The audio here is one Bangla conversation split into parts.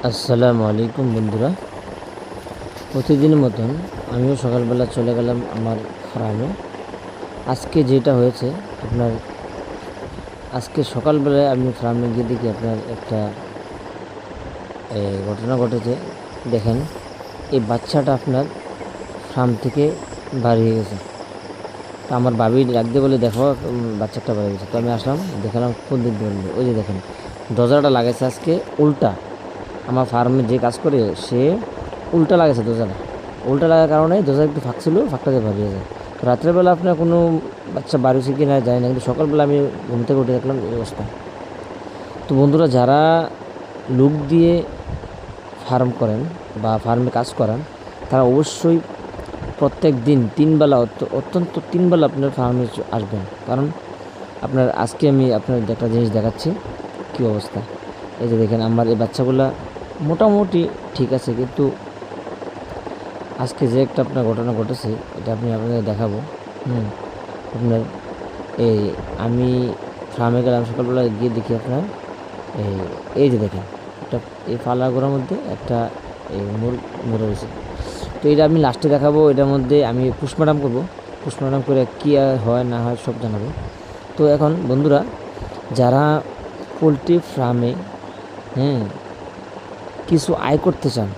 আসসালামু আলাইকুম বন্ধুরা। প্রতিদিনের মতন আমিও সকালবেলা চলে গেলাম আমার ফার্মে। আজকে যেটা হয়েছে আপনার, আজকে সকালবেলায় আমি ফার্মে গিয়ে দেখি আপনার একটা ঘটনা ঘটেছে। দেখেন, এই বাচ্চাটা আপনার ফার্ম থেকে বার হয়ে গেছে। তো আমার ভাবি রাখতে বলে, দেখো বাচ্চাটা বার হয়ে গেছে। তো আমি আসলাম, দেখালাম কোন দিক দিয়ে বললো, ওই যে দেখেন দরজাটা লাগাইছে আজকে উল্টা। আমার ফার্মে যে কাজ করে সে উল্টা লাগাইছে দরজাটা। উল্টা লাগার কারণে দরজা একটু ফাঁক ছিল, ফাঁকটা দিয়ে ভাবিয়ে যায়। তো রাত্রেবেলা আপনার কোনো বাচ্চা বাড়িছে কি না যায় না, কিন্তু সকালবেলা আমি ঘুম থেকে উঠে দেখলাম এই অবস্থা। তো বন্ধুরা, যারা লোক দিয়ে ফার্ম করেন বা ফার্মে কাজ করান, তারা অবশ্যই প্রত্যেক দিন তিনবেলা অত্যন্ত তিনবেলা আপনার ফার্মে আসবেন। কারণ আপনার আজকে আমি আপনার একটা জিনিস দেখাচ্ছি কী অবস্থা। এই যে দেখেন, আমার এই বাচ্চাগুলা মোটামুটি ঠিক আছে, কিন্তু আজকে যে একটা আপনার ঘটনা ঘটেছে এটা আপনাদের দেখাবো। আপনার এই আমি ফার্মে গেলাম সকালবেলা, গিয়ে দেখি আপনার এই এই যে দেখেন একটা এই ফালাগোড়ার মধ্যে একটা এই মরে রয়েছে। তো এটা আমি লাস্টে দেখাবো। এটার মধ্যে আমি পোস্টমর্টম করবো। পোস্টমর্টম করে কী হয় না হয় সব জানাবো। তো এখন বন্ধুরা, যারা পোলট্রি ফার্মে কিছু আয় করতে চান,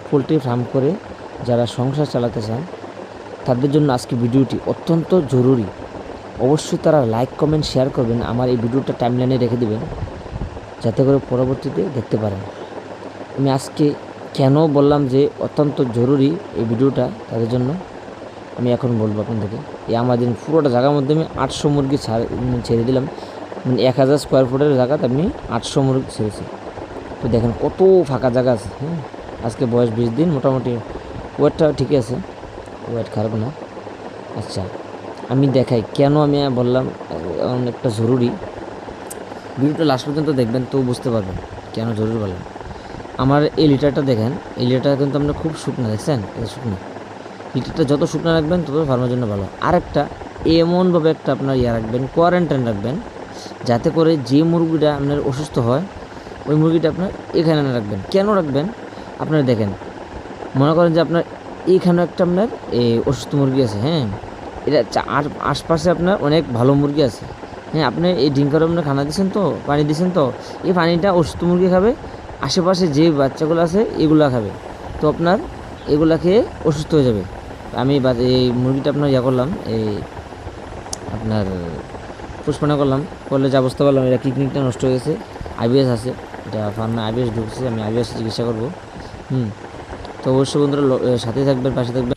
পোলট্রি ফার্ম করে যারা সংসার চালাতে চান, তাদের জন্য আজকে ভিডিওটি অত্যন্ত জরুরি। অবশ্যই তারা লাইক কমেন্ট শেয়ার করবেন, আমার এই ভিডিওটা টাইমলাইনে রেখে দেবেন, যাতে করে পরবর্তীতে দেখতে পারেন। আমি আজকে কেন বললাম যে অত্যন্ত জরুরি এই ভিডিওটা, তাদের জন্য আমি এখন বলবো আপনাদেরকে। এই আমাদের পুরোটা জায়গার মধ্যে আমি 800 মুরগি ছেড়ে দিলাম। মানে 1000 স্কোয়ার ফুটের জায়গাতে আমি 800 মুরগি ছেড়েছি। তো দেখেন কত ফাঁকা জায়গা আছে। আজকে বয়স 20 দিন, মোটামুটি ওয়েটটা ঠিক আছে, ওয়েট খারাপ না। আচ্ছা, আমি দেখাই কেন আমি বললাম অনেকটা জরুরি। ভিডিওটা লাস্ট পর্যন্ত দেখবেন, তো বুঝতে পারবেন কেন জরুরি বললাম। আমার এই লিটারটা দেখেন, এই লিটারটা কিন্তু আপনার খুব শুকনো, দেখছেন এটা শুকনো। লিটারটা যত শুকনো রাখবেন তত ফার্মের জন্য ভালো। আরেকটা এমনভাবে একটা আপনার রাখবেন, কোয়ারেন্টাইন রাখবেন, যাতে করে যে মুরগিটা আপনার অসুস্থ হয় ওই মুরগিটা আপনার এখানে না রাখবেন। কেন রাখবেন আপনারা দেখেন, মনে করেন যে আপনার এইখানে একটা আপনার অসুস্থ মুরগি আছে। এটা আশপাশে আপনার অনেক ভালো মুরগি আছে। আপনি এই ডিঙ্কার আপনার খানা দিচ্ছেন, তো পানি দিচ্ছেন, তো এই পানিটা অসুস্থ মুরগি খাবে, আশেপাশে যে বাচ্চাগুলো আছে এগুলা খাবে, তো আপনার এগুলা খেয়ে অসুস্থ হয়ে যাবে। আমি এই মুরগিটা আপনার করলাম, এই আপনার পুষ্পানা করলে যা বুঝতে পারলাম এটা কিডনিটা নষ্ট হয়ে গেছে, আইবিএস আছে, এটা ফার্মে আইবিএস ঢুকছে, আমি আইবিএস চিকিৎসা করবো। তো অবশ্যই বন্ধুরা সাথে থাকবেন, পাশে থাকবেন।